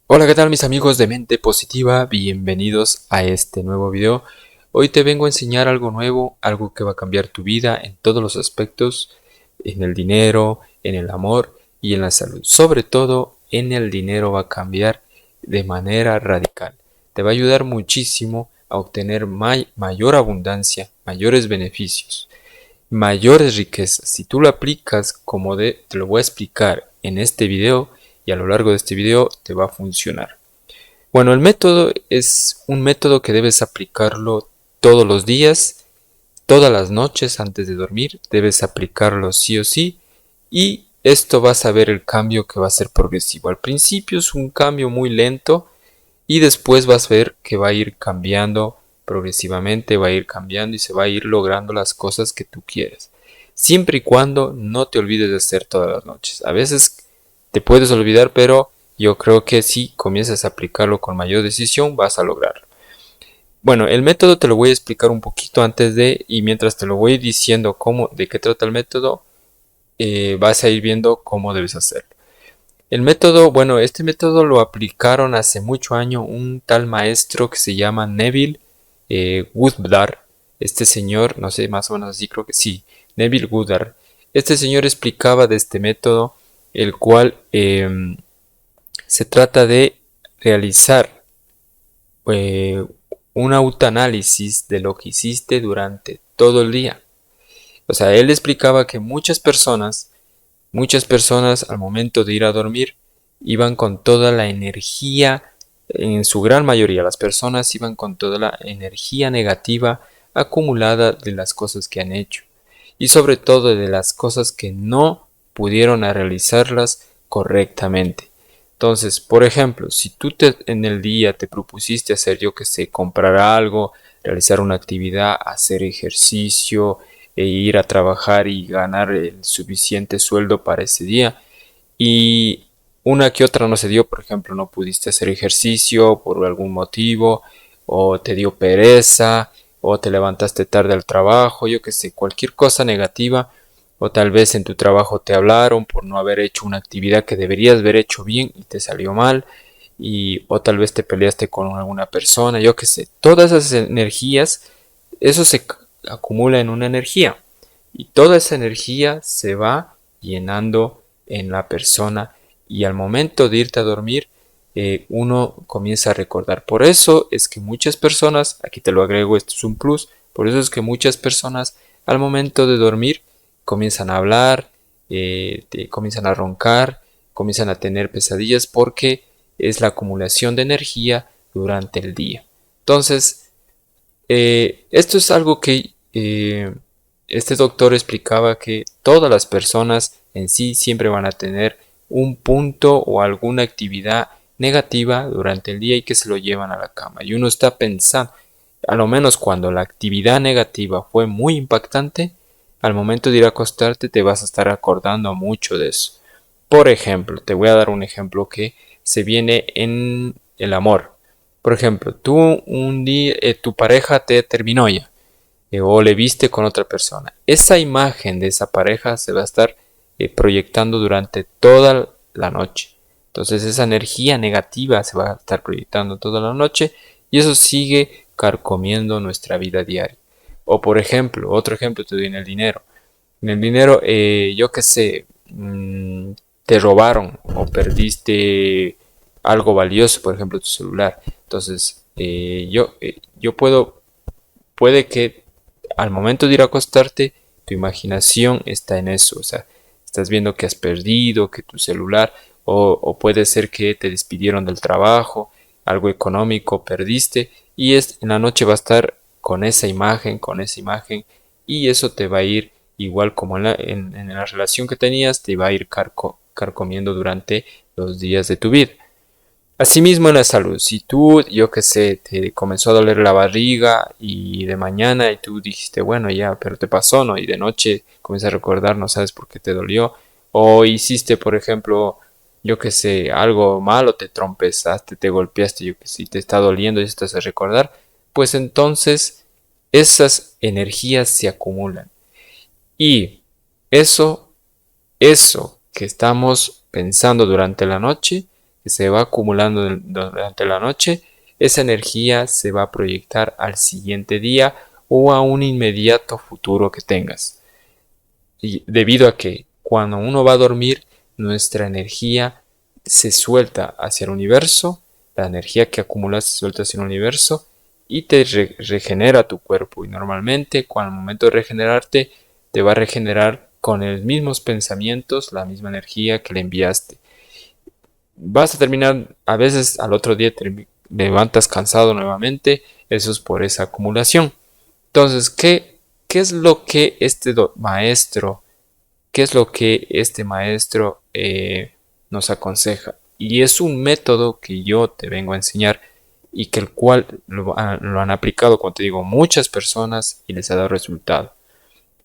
Hola, ¿qué tal mis amigos de Mente Positiva? Bienvenidos a este nuevo video. Hoy te vengo a enseñar algo nuevo, algo que va a cambiar tu vida en todos los aspectos, en el dinero, en el amor y en la salud. Sobre todo en el dinero va a cambiar de manera radical. Te va a ayudar muchísimo a obtener mayor abundancia, mayores beneficios, mayores riquezas. Si tú lo aplicas te lo voy a explicar en este video y a lo largo de este video te va a funcionar. Bueno, el método es un método que debes aplicarlo todos los días, todas las noches antes de dormir, debes aplicarlo sí o sí y esto vas a ver el cambio que va a ser progresivo. Al principio es un cambio muy lento y después vas a ver que va a ir cambiando progresivamente, va a ir cambiando y se va a ir logrando las cosas que tú quieres. Siempre y cuando no te olvides de hacer todas las noches. A veces te puedes olvidar, pero yo creo que si comienzas a aplicarlo con mayor decisión, vas a lograrlo. Bueno, el método te lo voy a explicar un poquito y mientras te lo voy diciendo de qué trata el método, vas a ir viendo cómo debes hacerlo. El método, bueno, este método lo aplicaron hace mucho año un tal maestro que se llama Neville Goddard. Este señor, no sé, más o menos así creo que sí, Neville Goddard. Este señor explicaba de este método, el cual se trata de realizar eh, un autoanálisis de lo que hiciste durante todo el día. O sea, él explicaba que muchas personas al momento de ir a dormir iban con toda la energía, en su gran mayoría las personas iban con toda la energía negativa acumulada de las cosas que han hecho y sobre todo de las cosas que no pudieron realizarlas correctamente. Entonces, por ejemplo, si en el día te propusiste hacer, yo que sé, comprar algo, realizar una actividad, hacer ejercicio, e ir a trabajar y ganar el suficiente sueldo para ese día, y una que otra no se dio, por ejemplo, no pudiste hacer ejercicio por algún motivo, o te dio pereza, o te levantaste tarde al trabajo, yo que sé, cualquier cosa negativa, o tal vez en tu trabajo te hablaron por no haber hecho una actividad que deberías haber hecho bien y te salió mal, o tal vez te peleaste con alguna persona, yo que sé, todas esas energías, eso acumula en una energía y toda esa energía se va llenando en la persona y al momento de irte a dormir uno comienza a recordar. Por eso es que muchas personas, aquí te lo agrego, esto es un plus, por eso es que muchas personas al momento de dormir comienzan a hablar, comienzan a roncar, comienzan a tener pesadillas porque es la acumulación de energía durante el día. Entonces, esto es algo que este doctor explicaba que todas las personas en sí siempre van a tener un punto o alguna actividad negativa durante el día y que se lo llevan a la cama. Y uno está pensando, a lo menos cuando la actividad negativa fue muy impactante, al momento de ir a acostarte te vas a estar acordando mucho de eso. Por ejemplo, te voy a dar un ejemplo que se viene en el amor. Por ejemplo, tú un día, tu pareja te terminó ya, o le viste con otra persona. Esa imagen de esa pareja se va a estar proyectando durante toda la noche. Entonces esa energía negativa se va a estar proyectando toda la noche y eso sigue carcomiendo nuestra vida diaria. O por ejemplo, otro ejemplo te doy en el dinero. En el dinero, yo qué sé, te robaron o perdiste algo valioso, por ejemplo, tu celular. Entonces, puede que al momento de ir a acostarte, tu imaginación está en eso, o sea, estás viendo que has perdido, que tu celular, o puede ser que te despidieron del trabajo, algo económico perdiste, y en la noche va a estar con esa imagen, y eso te va a ir igual como en la relación que tenías, te va a ir carcomiendo durante los días de tu vida. Asimismo en la salud, si tú, yo que sé, te comenzó a doler la barriga y de mañana y tú dijiste, bueno, ya, pero te pasó, ¿no? Y de noche comienzas a recordar, no sabes por qué te dolió. O hiciste, por ejemplo, yo que sé, algo malo, te trompezaste, te golpeaste, yo que sé, te está doliendo y estás a recordar, pues entonces esas energías se acumulan. Y eso que estamos pensando durante la noche, que se va acumulando durante la noche, esa energía se va a proyectar al siguiente día o a un inmediato futuro que tengas. Y debido a que cuando uno va a dormir, nuestra energía se suelta hacia el universo, la energía que acumulas se suelta hacia el universo y te regenera tu cuerpo. Y normalmente, cuando al momento de regenerarte, te va a regenerar con los mismos pensamientos, la misma energía que le enviaste. Vas a terminar, a veces al otro día te levantas cansado nuevamente, eso es por esa acumulación. Entonces, ¿qué es lo que maestro, qué es lo que este maestro nos aconseja? Y es un método que yo te vengo a enseñar y que el cual lo han aplicado, como te digo, muchas personas y les ha dado resultado.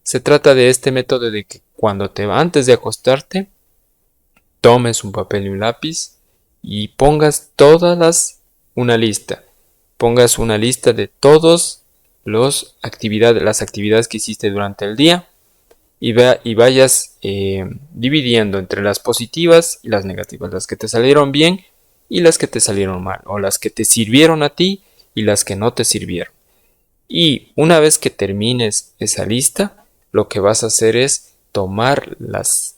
Se trata de este método de que antes de acostarte, tomes un papel y un lápiz y pongas una lista. Pongas una lista de todas las actividades que hiciste durante el día y vayas dividiendo entre las positivas y las negativas, las que te salieron bien y las que te salieron mal, o las que te sirvieron a ti y las que no te sirvieron. Y una vez que termines esa lista, lo que vas a hacer es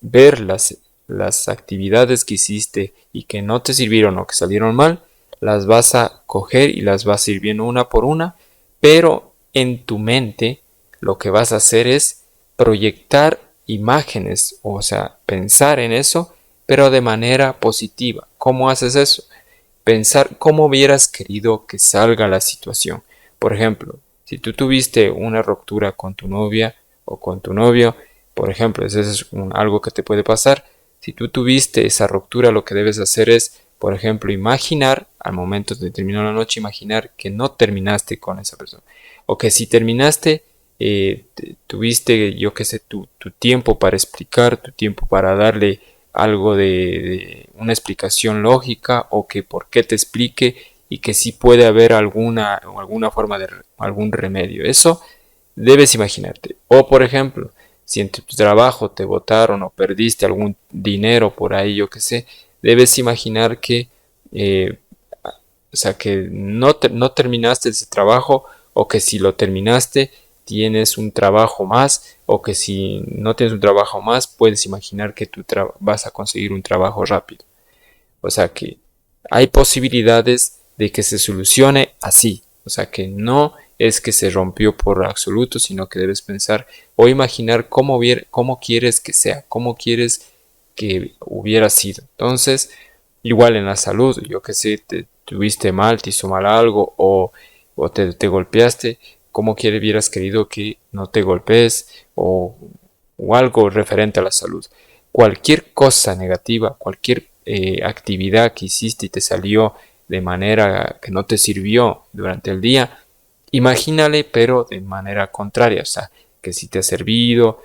ver las actividades que hiciste y que no te sirvieron o que salieron mal, las vas a coger y las vas a ir viendo una por una, pero en tu mente lo que vas a hacer es proyectar imágenes, o sea, pensar en eso, pero de manera positiva. ¿Cómo haces eso? Pensar cómo hubieras querido que salga la situación. Por ejemplo, si tú tuviste una ruptura con tu novia o con tu novio, por ejemplo, eso es algo que te puede pasar. Si tú tuviste esa ruptura, lo que debes hacer es, por ejemplo, imaginar, al momento de terminar la noche, imaginar que no terminaste con esa persona. O que si terminaste, tuviste, yo qué sé, tu tiempo para explicar, tu tiempo para darle algo de una explicación lógica, o que por qué te explique y que sí puede haber alguna forma de algún remedio. Eso debes imaginarte. O por ejemplo, si en tu trabajo te botaron o perdiste algún dinero por ahí, yo qué sé, debes imaginar que, o sea, que no terminaste ese trabajo, o que si lo terminaste tienes un trabajo más, o que si no tienes un trabajo más, puedes imaginar que vas a conseguir un trabajo rápido. O sea que hay posibilidades de que se solucione así. O sea que no es que se rompió por absoluto, sino que debes pensar o imaginar cómo quieres que sea, cómo quieres que hubiera sido. Entonces, igual en la salud, yo que sé, te tuviste mal, te hizo mal algo, o te golpeaste, cómo hubieras querido que no te golpees, o algo referente a la salud. Cualquier cosa negativa, cualquier actividad que hiciste y te salió de manera que no te sirvió durante el día, imagínale, pero de manera contraria. O sea, que si te ha servido,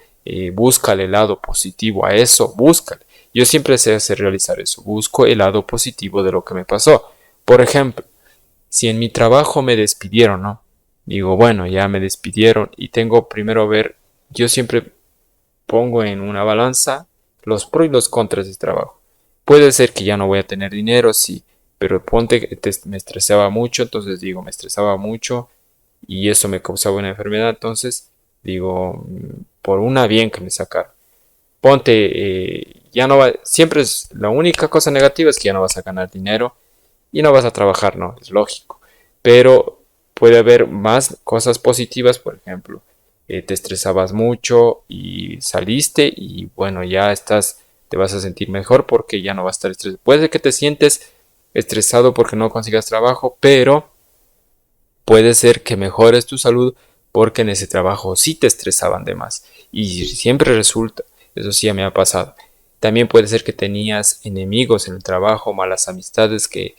búscale el lado positivo a eso, búscale. Yo siempre sé hacer realizar eso, busco el lado positivo de lo que me pasó. Por ejemplo, si en mi trabajo me despidieron, ¿no? Digo, bueno, ya me despidieron y tengo primero yo siempre pongo en una balanza los pros y los contras de este trabajo. Puede ser que ya no voy a tener dinero, sí, pero ponte que me estresaba mucho, entonces digo, me estresaba mucho y eso me causaba una enfermedad, entonces digo, por una bien que me sacaron. Ponte, ya no va, siempre es la única cosa negativa es que ya no vas a ganar dinero y no vas a trabajar, ¿no? Es lógico. Pero puede haber más cosas positivas, por ejemplo, te estresabas mucho y saliste y bueno, te vas a sentir mejor porque ya no vas a estar estresado. Puede que te sientes estresado porque no consigas trabajo, pero puede ser que mejores tu salud porque en ese trabajo sí te estresaban de más. Y siempre resulta, eso sí ya me ha pasado. También puede ser que tenías enemigos en el trabajo, malas amistades que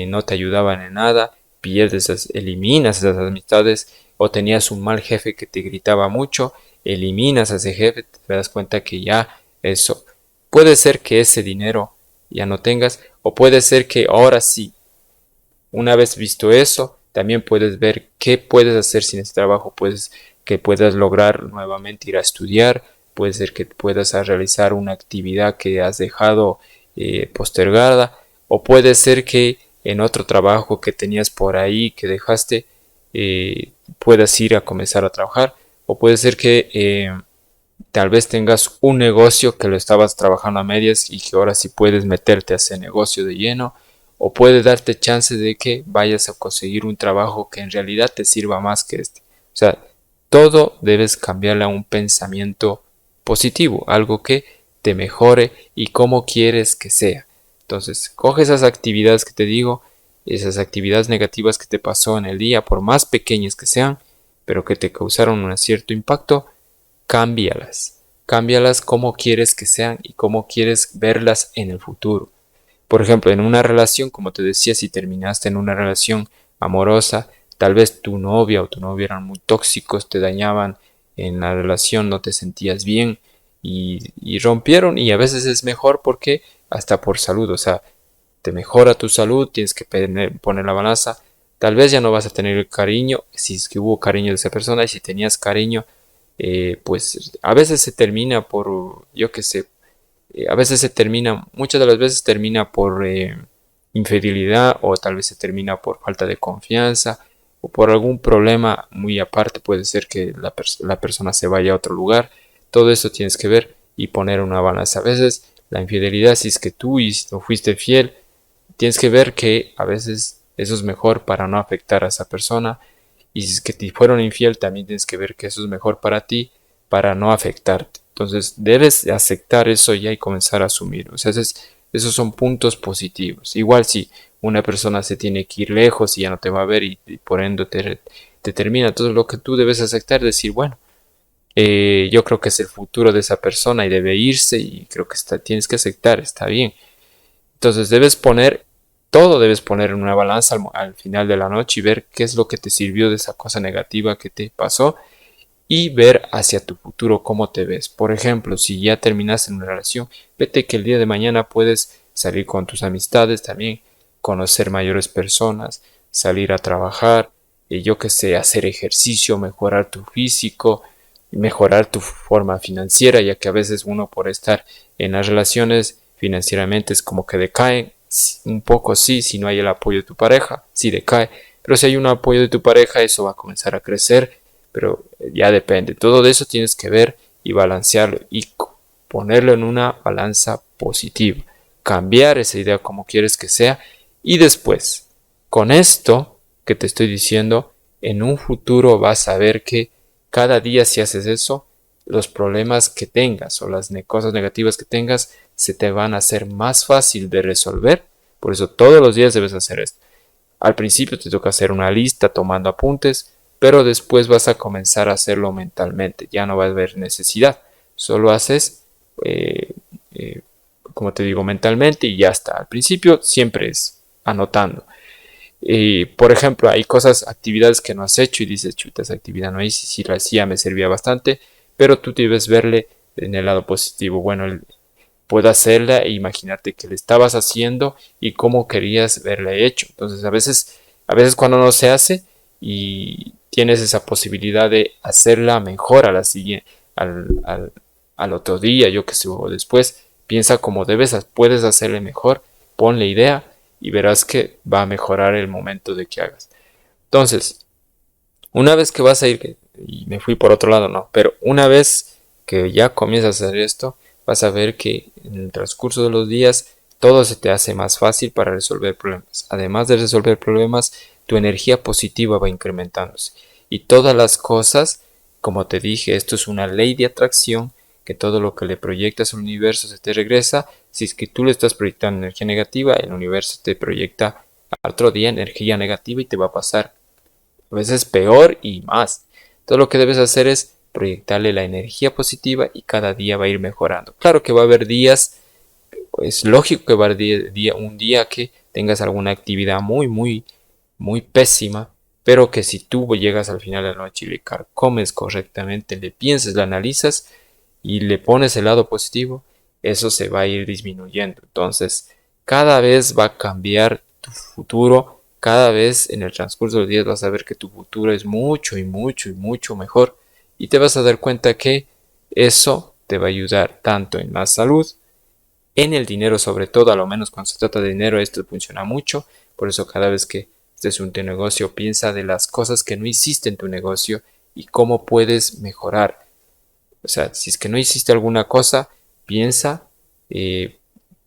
no te ayudaban en nada, eliminas esas amistades, o tenías un mal jefe que te gritaba mucho, eliminas a ese jefe, te das cuenta que ya eso. Puede ser que ese dinero ya no tengas, o puede ser que ahora sí. Una vez visto eso, también puedes ver qué puedes hacer sin ese trabajo, que puedas lograr nuevamente ir a estudiar, puede ser que puedas realizar una actividad que has dejado postergada, O puede ser que en otro trabajo que tenías por ahí, que dejaste, puedas ir a comenzar a trabajar. O puede ser que tal vez tengas un negocio que lo estabas trabajando a medias y que ahora sí puedes meterte a ese negocio de lleno. O puede darte chance de que vayas a conseguir un trabajo que en realidad te sirva más que este. O sea, todo debes cambiarle a un pensamiento positivo, algo que te mejore y cómo quieres que sea. Entonces, coge esas actividades que te digo, esas actividades negativas que te pasó en el día, por más pequeñas que sean, pero que te causaron un cierto impacto, cámbialas. Cámbialas como quieres que sean y cómo quieres verlas en el futuro. Por ejemplo, en una relación, como te decía, si terminaste en una relación amorosa, tal vez tu novia o tu novio eran muy tóxicos, te dañaban en la relación, no te sentías bien y rompieron, y a veces es mejor porque hasta por salud, o sea, te mejora tu salud, tienes que poner la balanza, tal vez ya no vas a tener el cariño, si es que hubo cariño de esa persona, y si tenías cariño, pues a veces se termina por, yo qué sé, a veces se termina, muchas de las veces termina por infidelidad, o tal vez se termina por falta de confianza o por algún problema muy aparte. Puede ser que la persona se vaya a otro lugar. Todo eso tienes que ver y poner una balanza. A veces la infidelidad, si es que tú no fuiste fiel, tienes que ver que a veces eso es mejor para no afectar a esa persona. Y si es que te fueron infiel, también tienes que ver que eso es mejor para ti, para no afectarte. Entonces debes aceptar eso ya y comenzar a asumir. O sea, esos son puntos positivos. Igual si una persona se tiene que ir lejos y ya no te va a ver, y por ende te termina, todo lo que tú debes aceptar, decir, bueno, yo creo que es el futuro de esa persona y debe irse, y creo que tienes que aceptar, está bien. Entonces debes poner en una balanza al final de la noche y ver qué es lo que te sirvió de esa cosa negativa que te pasó, y ver hacia tu futuro cómo te ves. Por ejemplo, si ya terminaste en una relación, vete que el día de mañana puedes salir con tus amistades también, conocer mayores personas, salir a trabajar, yo que sé, hacer ejercicio, mejorar tu físico, mejorar tu forma financiera, ya que a veces uno, por estar en las relaciones, financieramente es como que decae un poco. Sí, si no hay el apoyo de tu pareja, sí decae, pero si hay un apoyo de tu pareja, eso va a comenzar a crecer, pero ya depende. Todo de eso tienes que ver y balancearlo y ponerlo en una balanza positiva, cambiar esa idea como quieres que sea, y después, con esto que te estoy diciendo, en un futuro vas a ver que cada día, si haces eso, los problemas que tengas o las cosas negativas que tengas se te van a hacer más fácil de resolver. Por eso todos los días debes hacer esto. Al principio te toca hacer una lista tomando apuntes, pero después vas a comenzar a hacerlo mentalmente. Ya no va a haber necesidad. Solo haces, como te digo, mentalmente, y ya está. Al principio siempre es anotando. Por ejemplo, hay actividades que no has hecho y dices, chuta, esa actividad no hice, si la hacía me servía bastante, pero tú debes verle en el lado positivo. Bueno, puedo hacerla e imaginarte que le estabas haciendo y cómo querías verla hecho. Entonces, a veces cuando no se hace y tienes esa posibilidad de hacerla mejor a la siguiente, al otro día, yo que sé, o después, piensa cómo puedes hacerle mejor, ponle idea y verás que va a mejorar el momento de que hagas. Entonces, una vez que vas a ir, y me fui por otro lado, no, pero una vez que ya comienzas a hacer esto, vas a ver que en el transcurso de los días todo se te hace más fácil para resolver problemas. Además de resolver problemas, tu energía positiva va incrementándose. Y todas las cosas, como te dije, esto es una ley de atracción, que todo lo que le proyectas al universo se te regresa. Si es que tú le estás proyectando energía negativa, el universo te proyecta al otro día energía negativa y te va a pasar a veces peor y más. Todo lo que debes hacer es proyectarle la energía positiva y cada día va a ir mejorando. Claro que va a haber días, es lógico que va a haber un día que tengas alguna actividad muy, muy, muy pésima, pero que si tú llegas al final de la noche y le comes correctamente, le piensas, le analizas y le pones el lado positivo, eso se va a ir disminuyendo. Entonces, cada vez va a cambiar tu futuro. Cada vez en el transcurso de los días vas a ver que tu futuro es mucho y mucho y mucho mejor, y te vas a dar cuenta que eso te va a ayudar tanto en la salud, En el dinero sobre todo, a lo menos cuando se trata de dinero, esto funciona mucho. Por eso cada vez que estés en tu negocio, piensa de las cosas que no hiciste en tu negocio y cómo puedes mejorar. O sea, si es que no hiciste alguna cosa, piensa,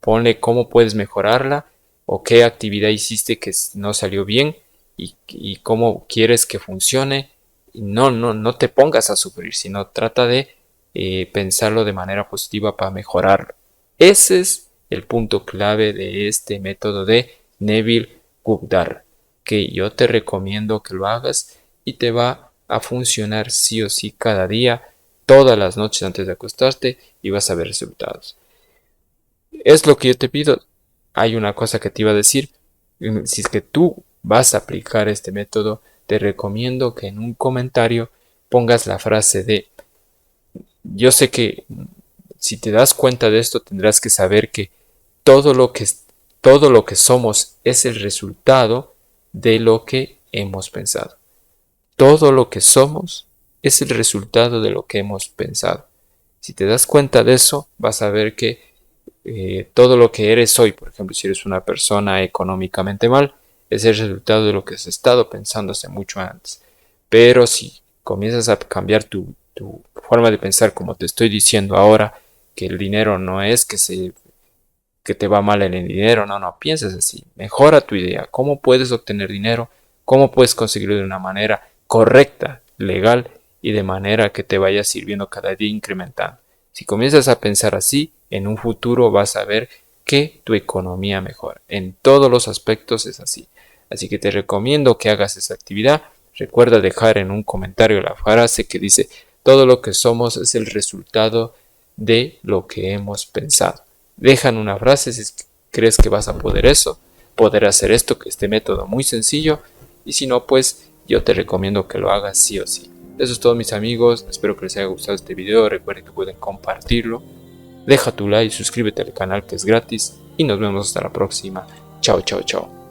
ponle cómo puedes mejorarla o qué actividad hiciste que no salió bien y cómo quieres que funcione. Y no te pongas a sufrir, sino trata de pensarlo de manera positiva para mejorarlo. Ese es el punto clave de este método de Neville Goddard, que yo te recomiendo que lo hagas y te va a funcionar sí o sí cada día, todas las noches antes de acostarte y vas a ver resultados. Es lo que yo te pido. Hay una cosa que te iba a decir. Si es que tú vas a aplicar este método, te recomiendo que en un comentario pongas la frase de: yo sé que si te das cuenta de esto tendrás que saber que todo lo que, todo lo que somos es el resultado de lo que hemos pensado. Todo lo que somos es el resultado de lo que hemos pensado. Si te das cuenta de eso, vas a ver que todo lo que eres hoy, por ejemplo, si eres una persona económicamente mal, es el resultado de lo que has estado pensando hace mucho antes. Pero si comienzas a cambiar tu forma de pensar, como te estoy diciendo ahora, que el dinero no es que te va mal en el dinero, no pienses así. Mejora tu idea. ¿Cómo puedes obtener dinero? ¿Cómo puedes conseguirlo de una manera correcta, legal y de manera que te vaya sirviendo cada día incrementando? Si comienzas a pensar así, en un futuro vas a ver que tu economía mejora. En todos los aspectos es así. Así que te recomiendo que hagas esa actividad. Recuerda dejar en un comentario la frase que dice: todo lo que somos es el resultado de lo que hemos pensado. Dejan una frase si crees que vas a poder hacer esto, que este método muy sencillo, y si no, pues yo te recomiendo que lo hagas sí o sí. Eso es todo, mis amigos. Espero que les haya gustado este video. Recuerden que pueden compartirlo. Deja tu like, suscríbete al canal que es gratis y nos vemos hasta la próxima. Chao, chao, chao.